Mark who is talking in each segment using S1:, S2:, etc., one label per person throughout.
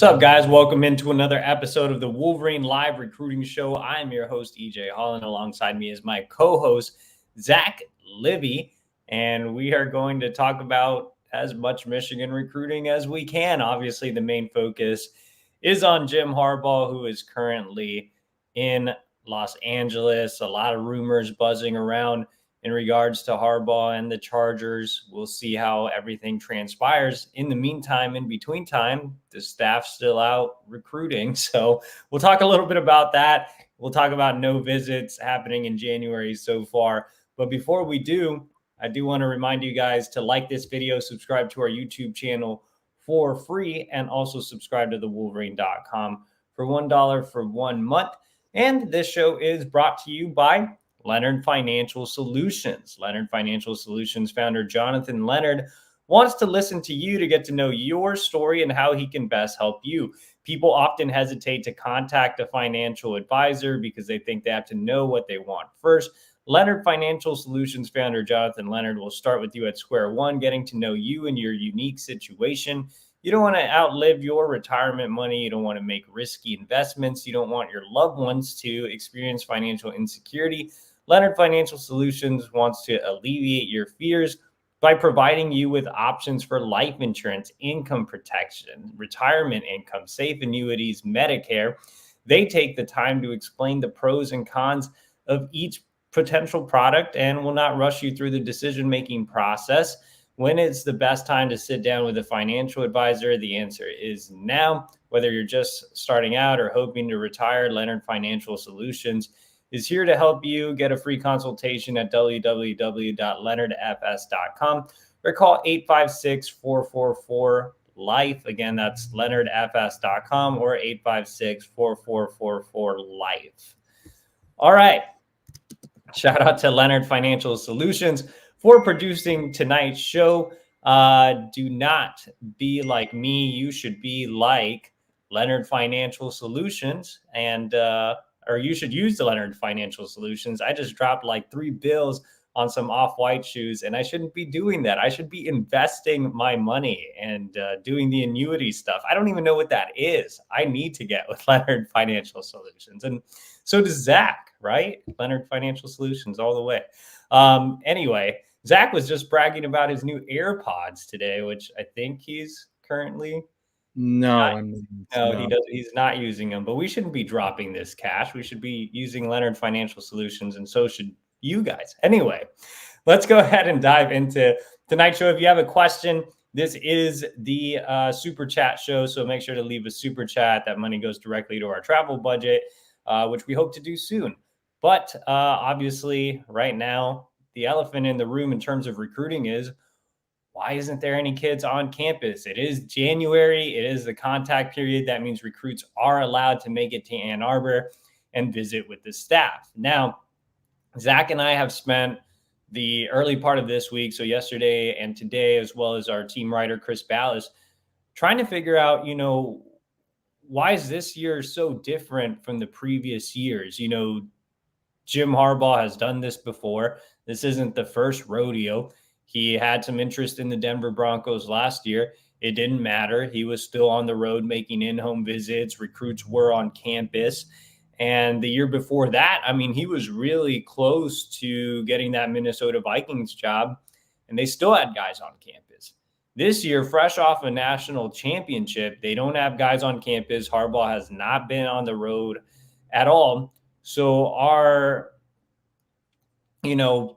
S1: What's up, guys? Welcome into another episode of the Wolverine Live Recruiting Show. I'm your host, EJ Holland. Alongside me is my co-host, Zach Libby, and we are going to talk about as much Michigan recruiting as we can. Obviously, the main focus is on Jim Harbaugh, who is currently in Los Angeles. A lot of rumors buzzing around in regards to Harbaugh and the Chargers. We'll see how everything transpires. In the meantime, in between time, the staff's still out recruiting. So we'll talk a little bit about that. We'll talk about no visits happening in January so far. But before we do, I do want to remind you guys to like this video, subscribe to our YouTube channel for free, and also subscribe to thewolverine.com for $1 for 1 month. And this show is brought to you by Leonard Financial Solutions. Leonard Financial Solutions founder Jonathan Leonard wants to listen to you to get to know your story and how he can best help you. People often hesitate to contact a financial advisor because they think they have to know what they want first. Leonard Financial Solutions founder Jonathan Leonard will start with you at square one, getting to know you and your unique situation. You don't want to outlive your retirement money. You don't want to make risky investments. You don't want your loved ones to experience financial insecurity. Leonard Financial Solutions wants to alleviate your fears by providing you with options for life insurance, income protection, retirement income, safe annuities, Medicare. They take the time to explain the pros and cons of each potential product and will not rush you through the decision-making process. When is the best time to sit down with a financial advisor? The answer is now. Whether you're just starting out or hoping to retire, Leonard Financial Solutions is here to help you. Get a free consultation at www.leonardfs.com or call 856-444-LIFE. Again, that's leonardfs.com or 856-4444-LIFE. All right. Shout out to Leonard Financial Solutions for producing tonight's show. Do not be like me. You should be like Leonard Financial Solutions, and or you should use the Leonard Financial Solutions. I just dropped like 3 bills on some off-white shoes, and I shouldn't be doing that. I should be investing my money and doing the annuity stuff. I don't even know what that is. I need to get with Leonard Financial Solutions, and so does Zach, right? Leonard Financial Solutions all the way. Anyway, Zach was just bragging about his new AirPods today, which I think he's currently
S2: No,
S1: he does. He's not using them, but we shouldn't be dropping this cash. We should be using Leonard Financial Solutions, and so should you guys. Anyway, let's go ahead and dive into tonight's show. If you have a question, this is the super chat show, so make sure to leave a super chat. That money goes directly to our travel budget, which we hope to do soon. But obviously, right now, the elephant in the room in terms of recruiting is, why isn't there any kids on campus? It is January. It is the contact period. That means recruits are allowed to make it to Ann Arbor and visit with the staff. Now, Zach and I have spent the early part of this week, so yesterday and today, as well as our team writer, Chris Ballas, trying to figure out, why is this year so different from the previous years? Jim Harbaugh has done this before. This isn't the first rodeo. He had some interest in the Denver Broncos last year. It didn't matter. He was still on the road making in-home visits. Recruits were on campus. And the year before that, he was really close to getting that Minnesota Vikings job, and they still had guys on campus. This year, fresh off a national championship, they don't have guys on campus. Harbaugh has not been on the road at all. So our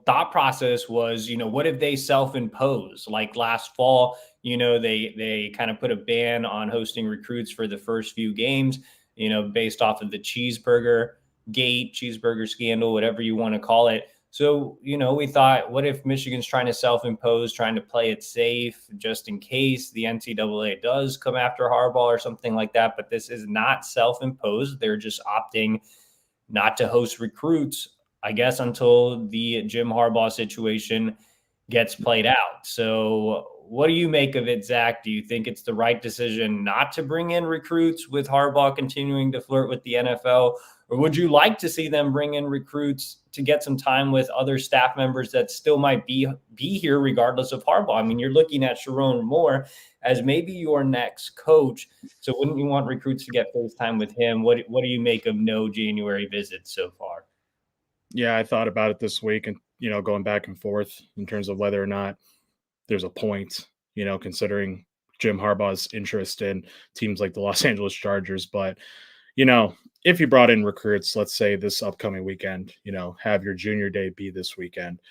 S1: thought process was, what if they self-impose? Like last fall, they kind of put a ban on hosting recruits for the first few games, based off of the cheeseburger scandal, whatever you want to call it. So, we thought, what if Michigan's trying to self-impose, trying to play it safe just in case the NCAA does come after Harbaugh or something like that? But this is not self-imposed. They're just opting not to host recruits, I guess, until the Jim Harbaugh situation gets played out. So what do you make of it, Zach? Do you think it's the right decision not to bring in recruits with Harbaugh continuing to flirt with the NFL? Or would you like to see them bring in recruits to get some time with other staff members that still might be here regardless of Harbaugh? I mean, you're looking at Sharon Moore as maybe your next coach. So wouldn't you want recruits to get face time with him? What do you make of no January visits so far?
S2: Yeah, I thought about it this week and, going back and forth in terms of whether or not there's a point, considering Jim Harbaugh's interest in teams like the Los Angeles Chargers. But, if you brought in recruits, let's say this upcoming weekend, have your junior day be this weekend,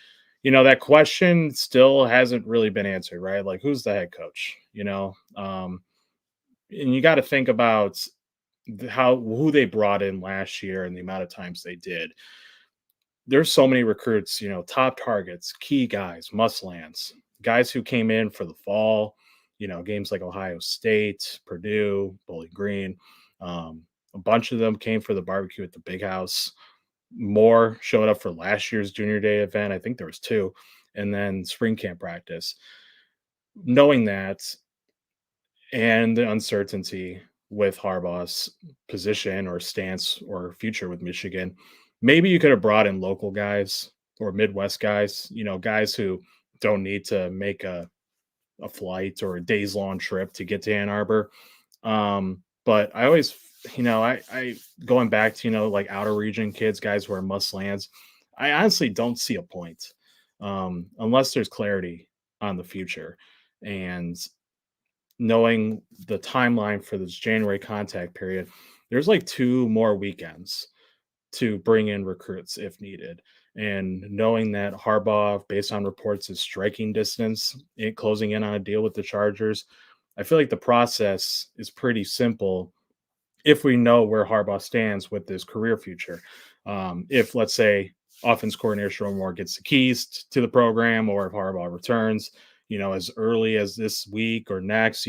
S2: that question still hasn't really been answered, right? Like, who's the head coach, and you got to think about who they brought in last year and the amount of times they did. There's so many recruits, top targets, key guys, must-lands, guys who came in for the fall, games like Ohio State, Purdue, Bowling Green. A bunch of them came for the barbecue at the Big House. More showed up for last year's junior day event. I think there was 2, and then spring camp practice. Knowing that and the uncertainty with Harbaugh's position or stance or future with Michigan, maybe you could have brought in local guys or Midwest guys, guys who don't need to make a flight or a days long trip to get to Ann Arbor. But I always, I going back to, like outer region kids, guys who are must lands, I honestly don't see a point unless there's clarity on the future. And knowing the timeline for this January contact period, there's like 2 more weekends to bring in recruits if needed. And knowing that Harbaugh, based on reports, is striking distance in closing in on a deal with the Chargers, I feel like the process is pretty simple if we know where Harbaugh stands with his career future. If, let's say, offense coordinator Sharon Moore gets the keys to the program, or if Harbaugh returns, as early as this week or next,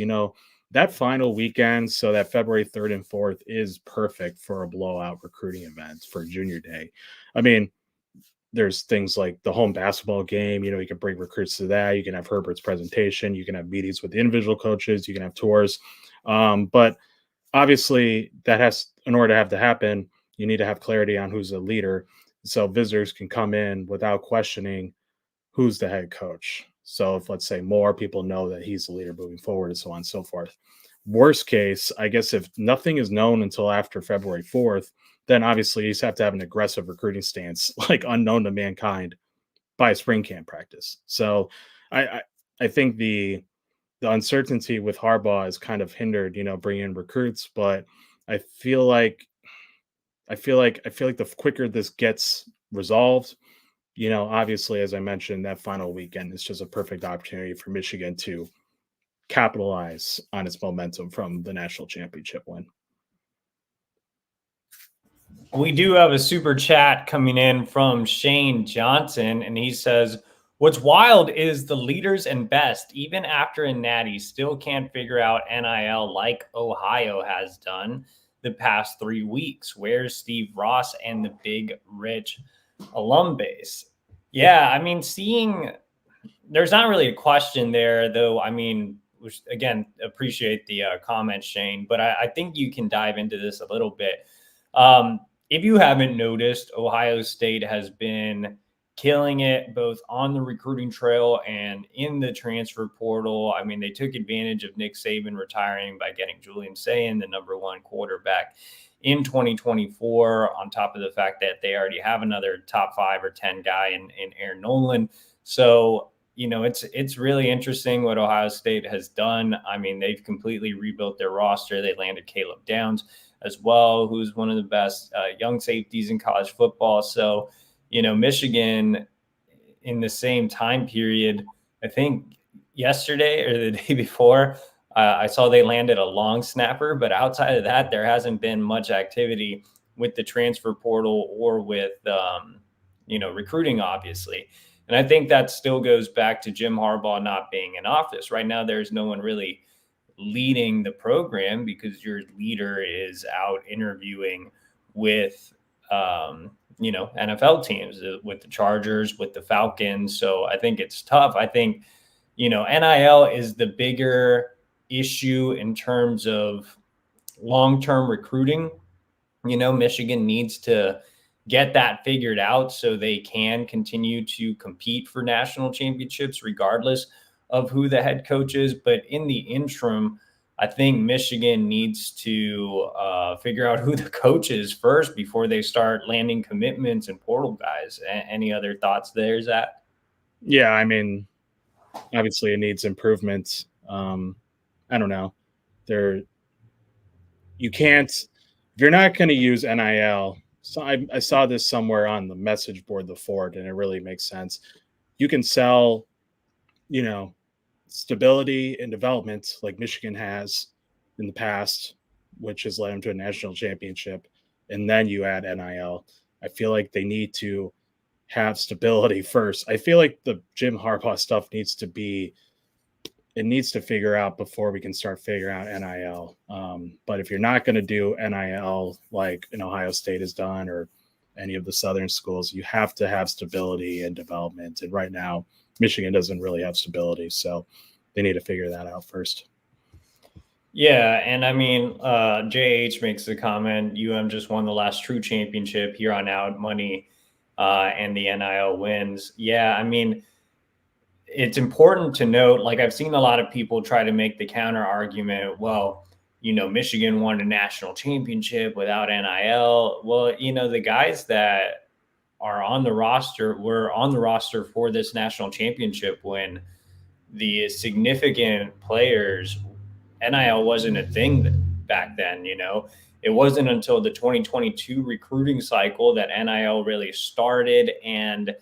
S2: that final weekend, so that February 3rd and 4th is perfect for a blowout recruiting event for junior day. I mean, there's things like the home basketball game, you can bring recruits to that. You can have Herbert's presentation. You can have meetings with the individual coaches. You can have tours. But obviously in order to have to happen, you need to have clarity on who's a leader. So visitors can come in without questioning who's the head coach. So if, let's say, more people know that he's the leader moving forward and so on and so forth. Worst case, I guess if nothing is known until after February 4th, then obviously you just have to have an aggressive recruiting stance, like unknown to mankind, by spring camp practice. So I think the uncertainty with Harbaugh is kind of hindered, bringing in recruits, but I feel like the quicker this gets resolved, obviously, as I mentioned, that final weekend is just a perfect opportunity for Michigan to capitalize on its momentum from the national championship win.
S1: We do have a super chat coming in from Shane Johnson, and he says, what's wild is the leaders and best, even after a natty, still can't figure out NIL like Ohio has done the past 3 weeks. Where's Steve Ross and the big rich alum base? Yeah, I mean, there's not really a question there, though. I mean, which, again, appreciate the comment, Shane, but I think you can dive into this a little bit. If you haven't noticed, Ohio State has been killing it both on the recruiting trail and in the transfer portal. I mean, they took advantage of Nick Saban retiring by getting Julian Sayin, the number 1 quarterback in 2024, on top of the fact that they already have another top 5 or 10 guy in Aaron Nolan. So, it's really interesting what Ohio State has done. I mean, they've completely rebuilt their roster. They landed Caleb Downs as well, who's one of the best young safeties in college football. So, Michigan in the same time period, I think yesterday or the day before, I saw they landed a long snapper, but outside of that, there hasn't been much activity with the transfer portal or with, recruiting, obviously. And I think that still goes back to Jim Harbaugh not being in office. Right now, there's no one really leading the program because your leader is out interviewing with, NFL teams, with the Chargers, with the Falcons. So I think it's tough. I think, NIL is the bigger issue in terms of long-term recruiting Michigan needs to get that figured out so they can continue to compete for national championships regardless of who the head coach is. But in the interim, I think Michigan needs to figure out who the coach is first before they start landing commitments and portal guys. Any other thoughts there, Zach?
S2: Yeah, I mean, obviously it needs improvement. I don't know. You can't, if you're not going to use NIL. So I saw this somewhere on the message board, the Ford, and it really makes sense. You can sell, you know, stability and development like Michigan has in the past, which has led them to a national championship, and then you add NIL. I feel like they need to have stability first. I feel like the Jim Harbaugh stuff needs to figure out before we can start figuring out NIL. But if you're not going to do NIL like an Ohio State has done or any of the Southern schools, you have to have stability and development. And right now, Michigan doesn't really have stability. So they need to figure that out first.
S1: Yeah, and I mean, JH makes the comment, just won the last true championship. Here on out, money and the NIL wins. Yeah, I mean, it's important to note, like I've seen a lot of people try to make the counter argument, well, Michigan won a national championship without NIL. Well, the guys that are on the roster were on the roster for this national championship when the significant players, NIL wasn't a thing back then. It wasn't until the 2022 recruiting cycle that NIL really started. And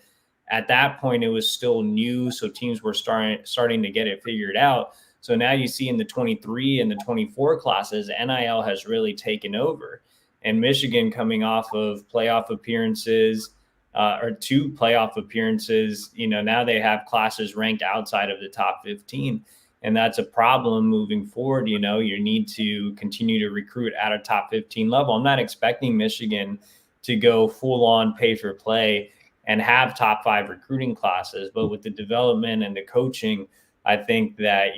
S1: at that point, it was still new. So teams were starting to get it figured out. So now you see in the 23 and the 24 classes, NIL has really taken over. And Michigan, coming off of playoff appearances, or 2 playoff appearances, now they have classes ranked outside of the top 15. And that's a problem moving forward. You need to continue to recruit at a top 15 level. I'm not expecting Michigan to go full on pay for play and have top 5 recruiting classes. But with the development and the coaching, I think that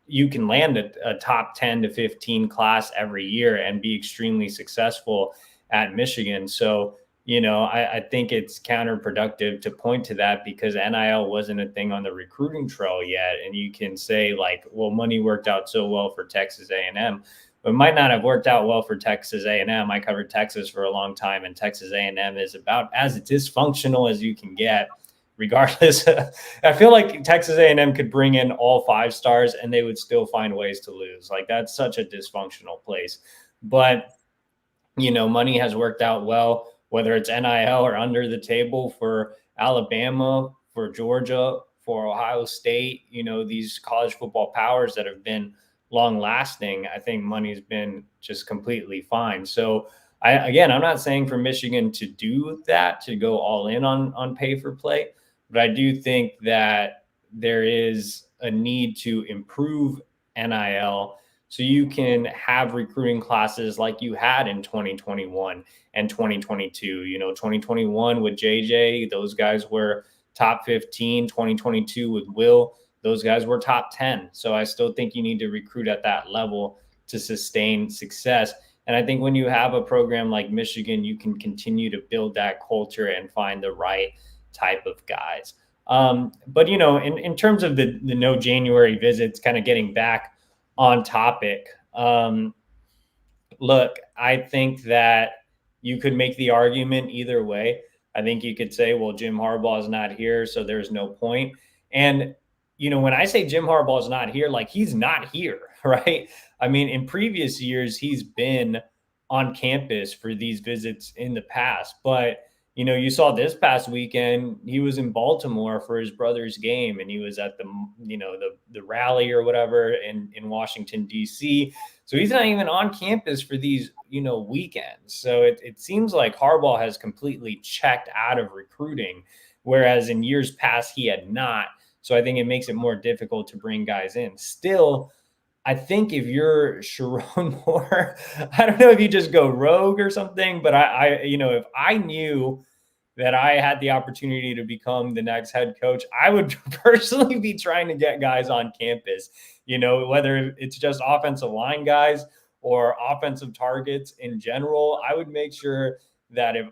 S1: you can land a top 10 to 15 class every year and be extremely successful at Michigan. So, I think it's counterproductive to point to that because NIL wasn't a thing on the recruiting trail yet. And you can say like, well, money worked out so well for Texas A&M. It might not have worked out well for Texas A&M. I covered Texas for a long time, and Texas A&M is about as dysfunctional as you can get. Regardless, I feel like Texas A&M could bring in all 5 stars, and they would still find ways to lose. Like that's such a dysfunctional place. But money has worked out well, whether it's NIL or under the table for Alabama, for Georgia, for Ohio State. These college football powers that have been long lasting, I think money's been just completely fine. So I'm not saying for Michigan to do that, to go all in on pay for play, but I do think that there is a need to improve NIL so you can have recruiting classes like you had in 2021 and 2022. 2021 with JJ, those guys were top 15, 2022 with Will, those guys were top 10. So I still think you need to recruit at that level to sustain success. And I think when you have a program like Michigan, you can continue to build that culture and find the right type of guys. But, in terms of the no January visits, kind of getting back on topic, look, I think that you could make the argument either way. I think you could say, well, Jim Harbaugh is not here, so there's no point. And when I say Jim Harbaugh is not here, like he's not here, right? I mean, in previous years, he's been on campus for these visits in the past. But, you saw this past weekend, he was in Baltimore for his brother's game, and he was at the rally or whatever in Washington, D.C. So he's not even on campus for these, weekends. So it seems like Harbaugh has completely checked out of recruiting, whereas in years past, he had not. So I think it makes it more difficult to bring guys in. Still, I think if you're Sharon Moore, I don't know if you just go rogue or something, but if I knew that I had the opportunity to become the next head coach, I would personally be trying to get guys on campus, whether it's just offensive line guys or offensive targets in general, I would make sure that if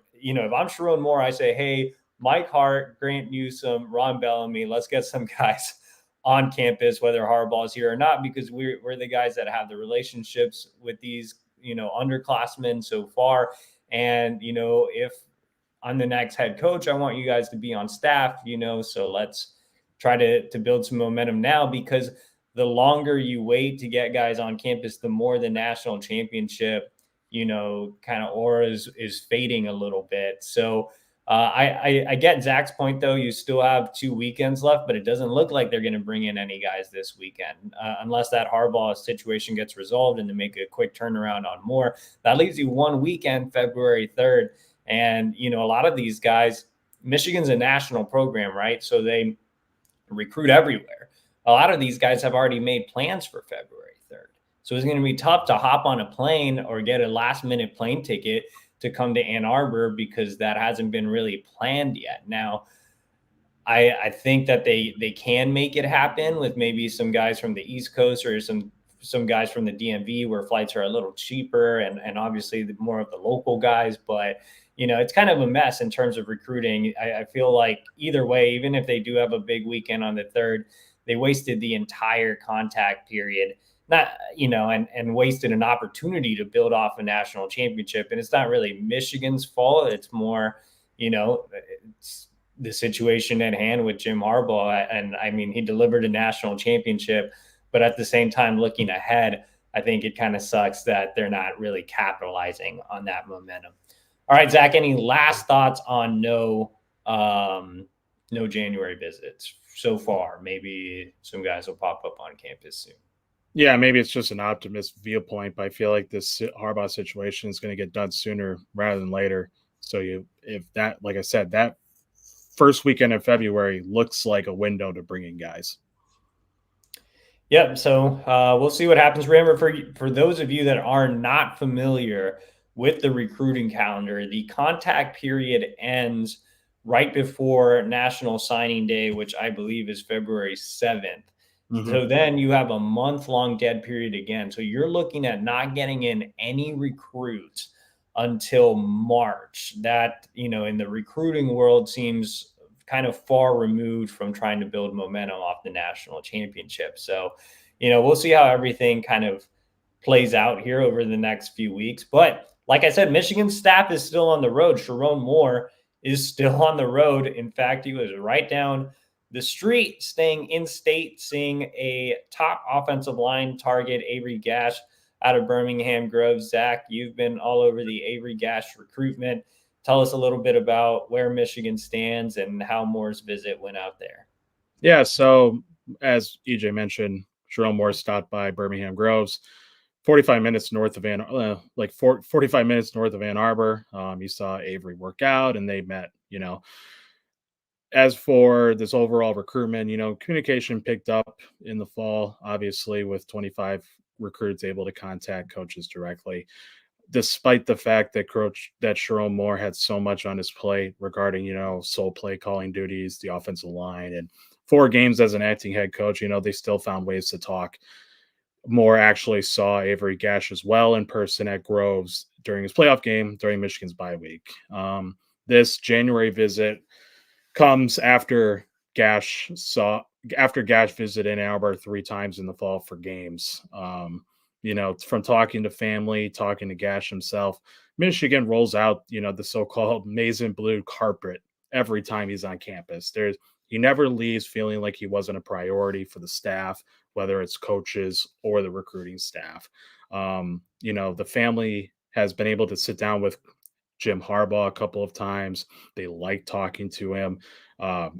S1: I'm Sharon Moore, I say, hey, Mike Hart, Grant Newsome, Ron Bellamy, let's get some guys on campus, whether Harbaugh is here or not, because we're the guys that have the relationships with these, underclassmen so far. And, if I'm the next head coach, I want you guys to be on staff, so let's try to build some momentum now, because the longer you wait to get guys on campus, the more the national championship, kind of aura is fading a little bit. So I get Zach's point, though. You still have 2 weekends left, but it doesn't look like they're going to bring in any guys this weekend unless that Harbaugh situation gets resolved and to make a quick turnaround on Moore. That leaves you 1 weekend, February 3rd. And, a lot of these guys, Michigan's a national program, right? So they recruit everywhere. A lot of these guys have already made plans for February 3rd. So it's going to be tough to hop on a plane or get a last minute plane ticket to come to Ann Arbor, because that hasn't been really planned yet. Now, I think that they can make it happen with maybe some guys from the East Coast or some guys from the DMV where flights are a little cheaper, and obviously more of the local guys. But, it's kind of a mess in terms of recruiting. I feel like either way, even if they do have a big weekend on the 3rd, they wasted the entire contact period, and wasted an opportunity to build off a national championship. And it's not really Michigan's fault. It's more, it's the situation at hand with Jim Harbaugh. And I mean, he delivered a national championship, but at the same time, looking ahead, I think it kind of sucks that they're not really capitalizing on that momentum. All right, Zach, any last thoughts on no January visits so far? Maybe some guys will pop up on campus soon.
S2: Yeah, maybe it's just an optimist viewpoint, but I feel like this Harbaugh situation is going to get done sooner rather than later. So if that, like I said, that first weekend in February looks like a window to bring in guys.
S1: Yep. So we'll see what happens. Remember, for those of you that are not familiar with the recruiting calendar, the contact period ends right before National Signing Day, which I believe is February 7th. Mm-hmm. So then you have a month-long dead period again. So you're looking at not getting in any recruits until March. That, in the recruiting world seems kind of far removed from trying to build momentum off the national championship. So, we'll see how everything kind of plays out here over the next few weeks. But like I said, Michigan's staff is still on the road. Sharon Moore is still on the road. In fact, he was right down the street, staying in state, seeing a top offensive line target, Avery Gash, out of Birmingham Grove. Zach, you've been all over the Avery Gash recruitment. Tell us a little bit about where Michigan stands and how Moore's visit went out there.
S2: Yeah, so as EJ mentioned, Sharon Moore stopped by Birmingham Groves, 45 minutes north of 45 minutes north of Ann Arbor. You saw Avery work out, and they met. As for this overall recruitment, communication picked up in the fall, obviously, with 25 recruits able to contact coaches directly, despite the fact that Sharon Moore had so much on his plate regarding, sole play calling duties, the offensive line, and 4 games as an acting head coach, they still found ways to talk. Moore actually saw Avery Gash as well in person at Groves during his playoff game during Michigan's bye week. This January visit comes after Gash visited Ann Arbor 3 times in the fall for games. From talking to family, talking to Gash himself, Michigan rolls out, the so-called maize and blue carpet every time he's on campus. He never leaves feeling like he wasn't a priority for the staff, whether it's coaches or the recruiting staff. The family has been able to sit down with Jim Harbaugh a couple of times. They like talking to him.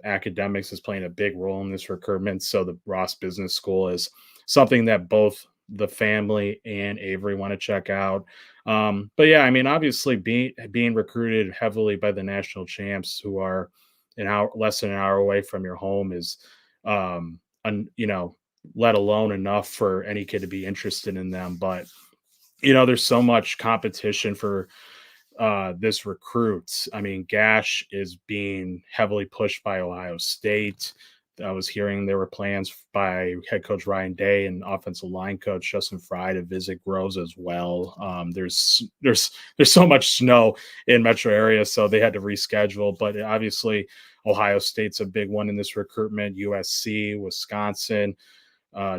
S2: Academics is playing a big role in this recruitment. So the Ross Business School is something that both the family and Avery want to check out. But yeah, I mean, obviously being recruited heavily by the national champs who are less than an hour away from your home is, let alone enough for any kid to be interested in them. But, there's so much competition for this recruits. I mean, Gash is being heavily pushed by Ohio State. I was hearing there were plans by head coach Ryan Day and offensive line coach Justin Fry to visit Groves as well. There's so much snow in metro area, so they had to reschedule. But obviously, Ohio State's a big one in this recruitment. USC, Wisconsin,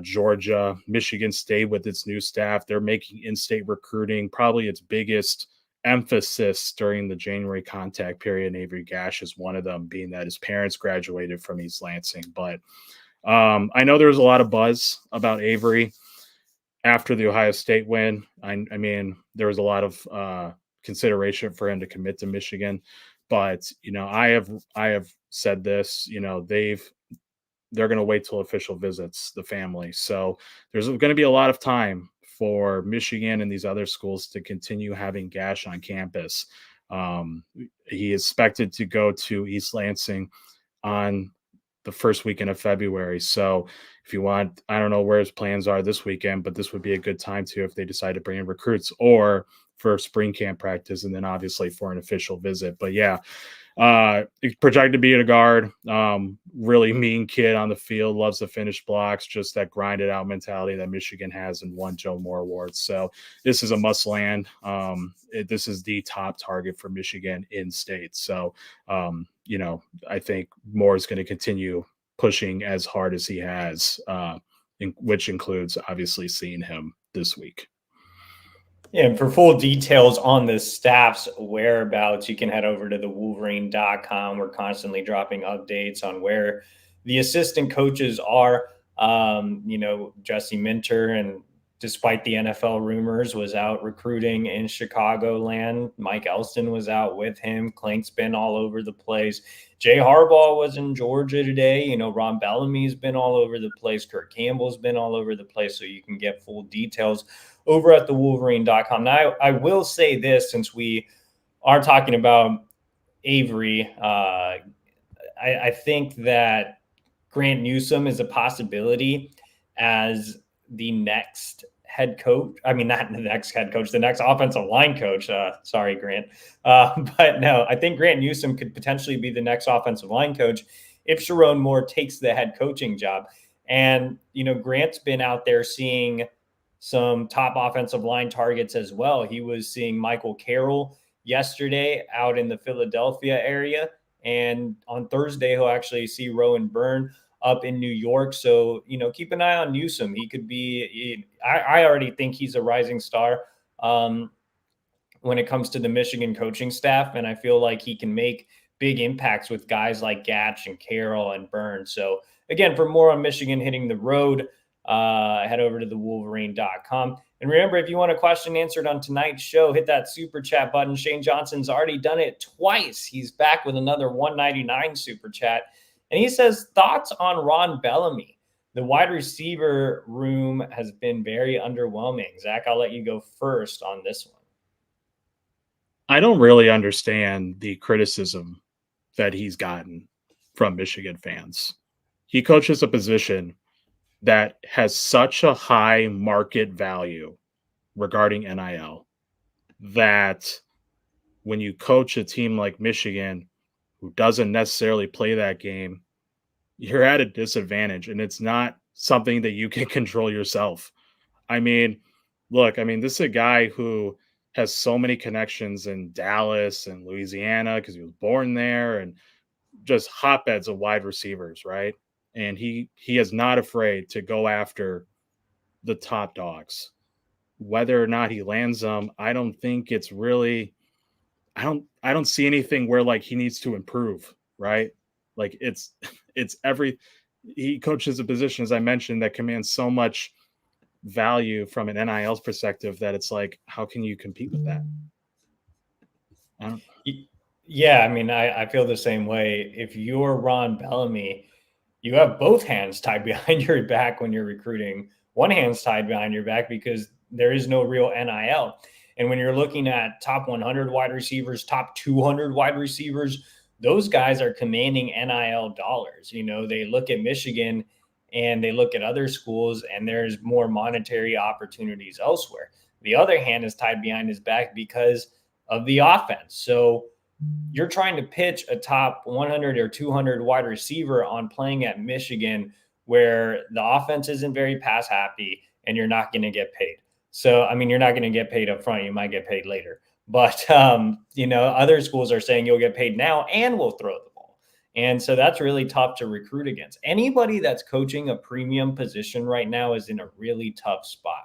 S2: Georgia, Michigan State with its new staff. They're making in-state recruiting probably its biggest emphasis during the January contact period. And Avery Gash is one of them, being that his parents graduated from East Lansing. But I know there was a lot of buzz about Avery after the Ohio State win. I mean, there was a lot of consideration for him to commit to Michigan. But, I have said this, they're going to wait till official visits the family. So there's going to be a lot of time for Michigan and these other schools to continue having Gash on campus. He is expected to go to East Lansing on the first weekend of February. So if you want, I don't know where his plans are this weekend, but this would be a good time to, if they decide to bring in recruits or for spring camp practice, and then obviously for an official visit. But yeah, projected to be a guard, really mean kid on the field, loves to finish blocks, just that grinded out mentality that Michigan has and won Joe Moore Awards. So this is a must land. This is the top target for Michigan in state. So, I think Moore is going to continue pushing as hard as he has, which includes obviously seeing him this week.
S1: Yeah, and for full details on the staff's whereabouts, you can head over to thewolverine.com. We're constantly dropping updates on where the assistant coaches are. Jesse Minter, and despite the NFL rumors, was out recruiting in Chicagoland. Mike Elston was out with him. Clank's been all over the place. Jay Harbaugh was in Georgia today. Ron Bellamy's been all over the place. Kurt Campbell's been all over the place. So you can get full details over at thewolverine.com. Now, I will say this, since we are talking about Avery, I think that Grant Newsome is a possibility as the next head coach. I mean, not the next head coach, the next offensive line coach. Sorry, Grant. But no, I think Grant Newsome could potentially be the next offensive line coach if Sharon Moore takes the head coaching job. And, Grant's been out there seeing some top offensive line targets as well. He was seeing Michael Carroll yesterday out in the Philadelphia area. And on Thursday, he'll actually see Rowan Byrne up in New York. So, keep an eye on Newsome. He could be, I already think he's a rising star when it comes to the Michigan coaching staff. And I feel like he can make big impacts with guys like Gatch and Carroll and Byrne. So again, for more on Michigan hitting the road, head over to thewolverine.com. And remember, if you want a question answered on tonight's show, hit that super chat button. Shane Johnson's already done it twice. He's back with another $1.99 super chat. And he says, thoughts on Ron Bellamy? The wide receiver room has been very underwhelming. Zach, I'll let you go first on this one.
S2: I don't really understand the criticism that he's gotten from Michigan fans. He coaches a position that has such a high market value regarding NIL that when you coach a team like Michigan who doesn't necessarily play that game, you're at a disadvantage, and it's not something that you can control yourself. I mean, look, this is a guy who has so many connections in Dallas and Louisiana because he was born there, and just hotbeds of wide receivers, right? And he is not afraid to go after the top dogs. Whether or not he lands them, I don't think it's really, I don't see anything where like he needs to improve, right? Like he coaches a position, as I mentioned, that commands so much value from an NIL perspective that it's like, how can you compete with that?
S1: Yeah, I feel the same way. If you're Ron Bellamy, you have both hands tied behind your back when you're recruiting. One hand's tied behind your back because there is no real NIL. And when you're looking at top 100 wide receivers, top 200 wide receivers, those guys are commanding NIL dollars. They look at Michigan and they look at other schools, and there's more monetary opportunities elsewhere. The other hand is tied behind his back because of the offense. So you're trying to pitch a top 100 or 200 wide receiver on playing at Michigan, where the offense isn't very pass happy and you're not going to get paid. So, I mean, you're not going to get paid up front. You might get paid later. But, other schools are saying you'll get paid now and we'll throw the ball. And so that's really tough to recruit against. Anybody that's coaching a premium position right now is in a really tough spot.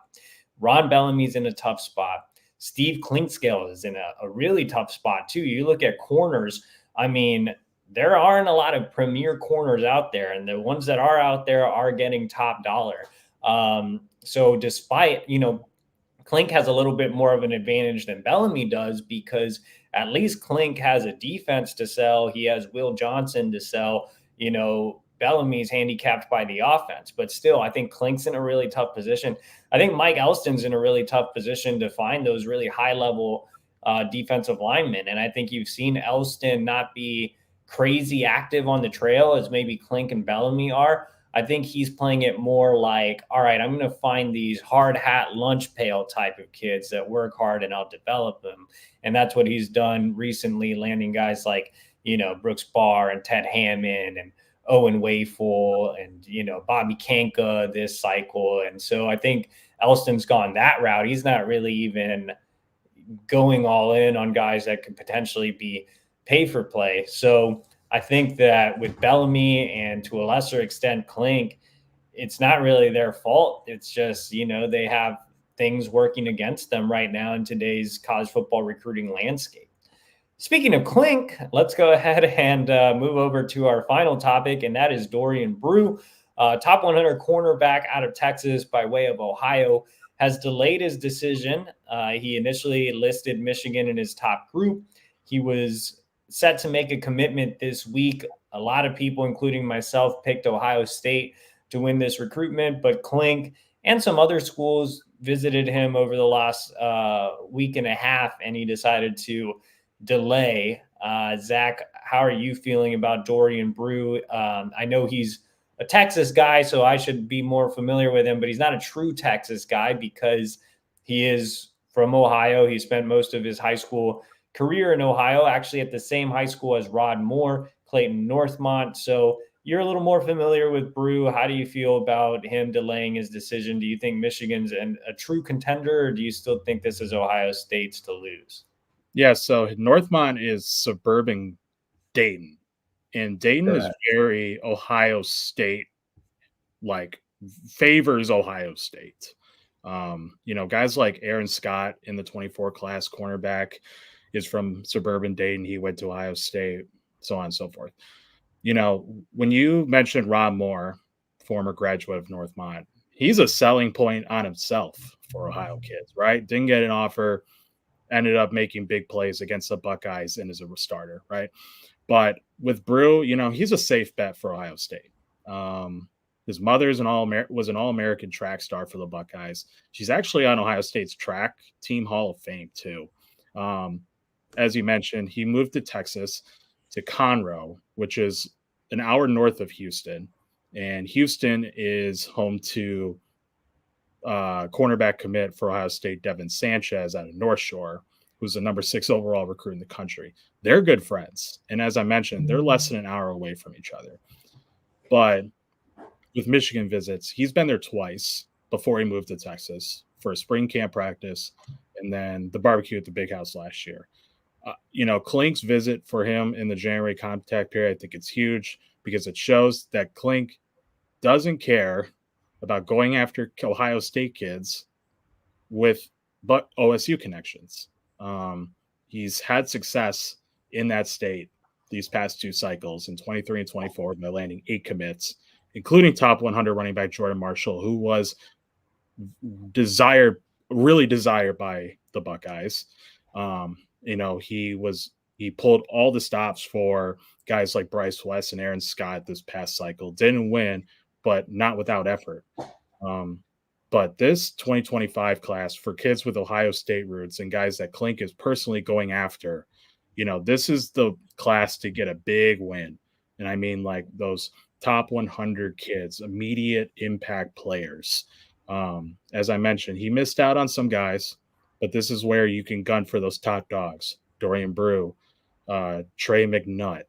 S1: Ron Bellamy's in a tough spot. Steve Klinkscale is in a really tough spot too. You look at corners, I mean, there aren't a lot of premier corners out there, and the ones that are out there are getting top dollar. So despite, Klink has a little bit more of an advantage than Bellamy does, because at least Klink has a defense to sell. He has Will Johnson to sell. Bellamy's handicapped by the offense, but still, I think Klink's in a really tough position. I think Mike Elston's in a really tough position to find those really high level defensive linemen. And I think you've seen Elston not be crazy active on the trail as maybe Klink and Bellamy are. I think he's playing it more like, all right, I'm going to find these hard hat lunch pail type of kids that work hard and I'll develop them. And that's what he's done recently, landing guys like, Brooks Barr and Ted Hammond and Owen Wayful and, Bobby Kanka this cycle. And so I think Elston's gone that route. He's not really even going all in on guys that could potentially be pay for play. So I think that with Bellamy and to a lesser extent Klink, it's not really their fault. It's just, they have things working against them right now in today's college football recruiting landscape. Speaking of Klink, let's go ahead and move over to our final topic, and that is Dorian Brew, top 100 cornerback out of Texas by way of Ohio, has delayed his decision. He initially listed Michigan in his top group. He was set to make a commitment this week. A lot of people, including myself, picked Ohio State to win this recruitment, but Klink and some other schools visited him over the last week and a half, and he decided to delay. Zach, how are you feeling about Dorian Brew? I know he's a Texas guy, so I should be more familiar with him, but he's not a true Texas guy because he is from Ohio. He spent most of his high school career in Ohio, actually at the same high school as Rod Moore, Clayton Northmont. So you're a little more familiar with Brew. How do you feel about him delaying his decision? Do you think Michigan's a true contender, or do you still think this is Ohio State's to lose?
S2: Yeah, so Northmont is suburban Dayton, and Dayton is very Ohio State, like favors Ohio State. Guys like Aaron Scott in the 24 class cornerback is from suburban Dayton. He went to Ohio State, so on and so forth. When you mentioned Rob Moore, former graduate of Northmont, he's a selling point on himself for Ohio kids, right? Didn't get an offer, ended up making big plays against the Buckeyes and is a starter, right? But with Brew, he's a safe bet for Ohio State. His mother was an All-American track star for the Buckeyes. She's actually on Ohio State's track team Hall of Fame too. As you mentioned, he moved to Texas, to Conroe, which is an hour north of Houston. And Houston is home to cornerback commit for Ohio State, Devin Sanchez out of North Shore, who's the number 6 overall recruit in the country. They're good friends. And as I mentioned, they're less than an hour away from each other. But with Michigan visits, he's been there twice before he moved to Texas for a spring camp practice and then the barbecue at the Big House last year. Klink's visit for him in the January contact period, I think it's huge because it shows that Klink doesn't care about going after Ohio State kids but OSU connections. He's had success in that state these past 2 cycles in 23 and 24 by landing 8 commits, including top 100 running back Jordan Marshall, who was really desired by the Buckeyes. He pulled all the stops for guys like Bryce West and Aaron Scott this past cycle. Didn't win, but not without effort. But this 2025 class for kids with Ohio State roots and guys that Klink is personally going after, this is the class to get a big win. And I mean, like those top 100 kids, immediate impact players. As I mentioned, he missed out on some guys, but this is where you can gun for those top dogs. Dorian Brew, Trey McNutt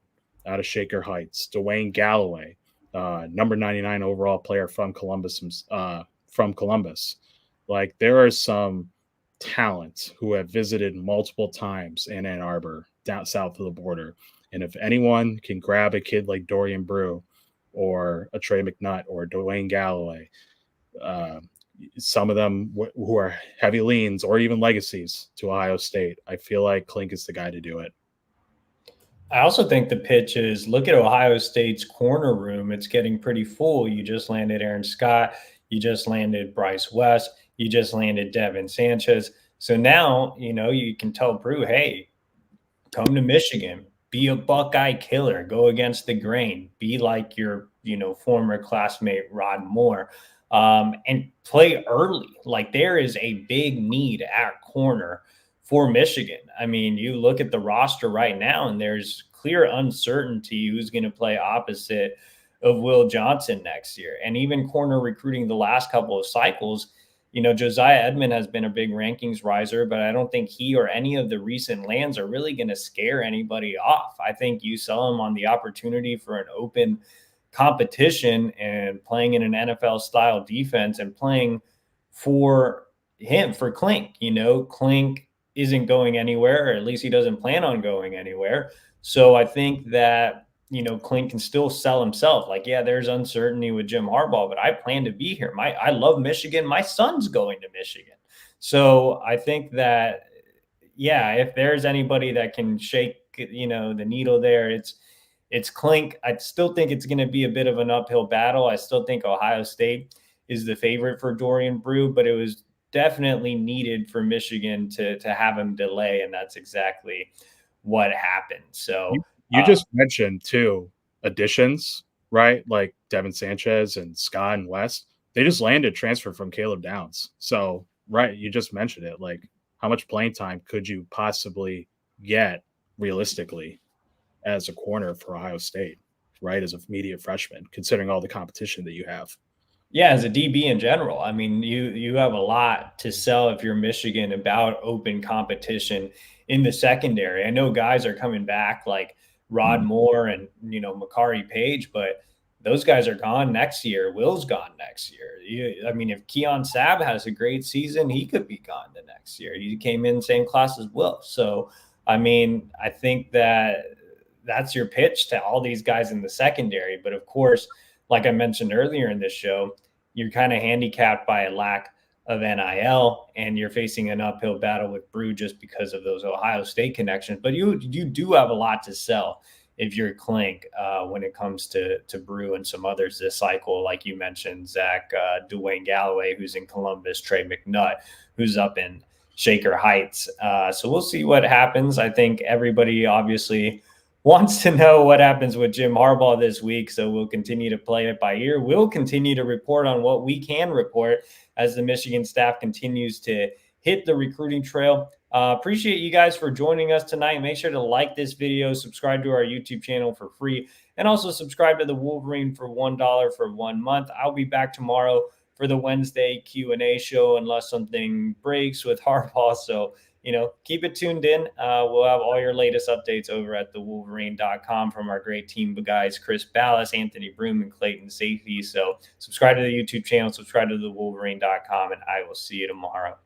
S2: out of Shaker Heights, Dwayne Galloway, number 99 overall player from Columbus. Like, there are some talent who have visited multiple times in Ann Arbor, down south of the border. And if anyone can grab a kid like Dorian Brew or a Trey McNutt or Dwayne Galloway, uh, some of them who are heavy leans or even legacies to Ohio State, I feel like Klink is the guy to do it.
S1: I also think the pitch is, look at Ohio State's corner room. It's getting pretty full. You just landed Aaron Scott. You just landed Bryce West. You just landed Devin Sanchez. So now, you can tell Brew, hey, come to Michigan, be a Buckeye killer, go against the grain, be like your, former classmate Rod Moore, and play early. Like, there is a big need at corner for Michigan. I mean, you look at the roster right now, and there's clear uncertainty who's going to play opposite of Will Johnson next year. And even corner recruiting the last couple of cycles, Josiah Edmond has been a big rankings riser, but I don't think he or any of the recent lands are really going to scare anybody off. I think you sell him on the opportunity for an open competition and playing in an NFL style defense and playing for him, for Klink. Klink isn't going anywhere, or at least he doesn't plan on going anywhere. So I think that, Klink can still sell himself. Like, yeah, there's uncertainty with Jim Harbaugh, but I plan to be here. I love Michigan. My son's going to Michigan. So I think that, yeah, if there's anybody that can shake, the needle there, it's Klink. I still think it's going to be a bit of an uphill battle. I still think Ohio State is the favorite for Dorian Brew, but it was definitely needed for Michigan to have him delay, and that's exactly what happened. So
S2: you just mentioned two additions, right? Like Devin Sanchez and Scott and West. They just landed transfer from Caleb Downs. So, right, you just mentioned it. Like, how much playing time could you possibly get realistically as a corner for Ohio State, right? As a immediate freshman, considering all the competition that you have.
S1: Yeah, as a DB in general, I mean, you have a lot to sell if you're Michigan about open competition in the secondary. I know guys are coming back like Rod Moore and, Makari Page, but those guys are gone next year. Will's gone next year. I mean, if Keon Sabb has a great season, he could be gone the next year. He came in the same class as Will. So, I mean, I think that's your pitch to all these guys in the secondary. But of course, like I mentioned earlier in this show, you're kind of handicapped by a lack of NIL, and you're facing an uphill battle with Brew just because of those Ohio State connections. But you do have a lot to sell if you're Klink when it comes to Brew and some others this cycle, like you mentioned, Zach, Dwayne Galloway, who's in Columbus, Trey McNutt, who's up in Shaker Heights. So we'll see what happens. I think everybody obviously wants to know what happens with Jim Harbaugh this week. So we'll continue to play it by ear. We'll continue to report on what we can report as the Michigan staff continues to hit the recruiting trail. Appreciate you guys for joining us tonight. Make sure to like this video, subscribe to our YouTube channel for free, and also subscribe to the Wolverine for $1 for 1 month. I'll be back tomorrow for the Wednesday Q&A show unless something breaks with Harbaugh. So, keep it tuned in. We'll have all your latest updates over at thewolverine.com from our great team of guys, Chris Ballas, Anthony Broom, and Clayton Safety. So subscribe to the YouTube channel, subscribe to thewolverine.com, and I will see you tomorrow.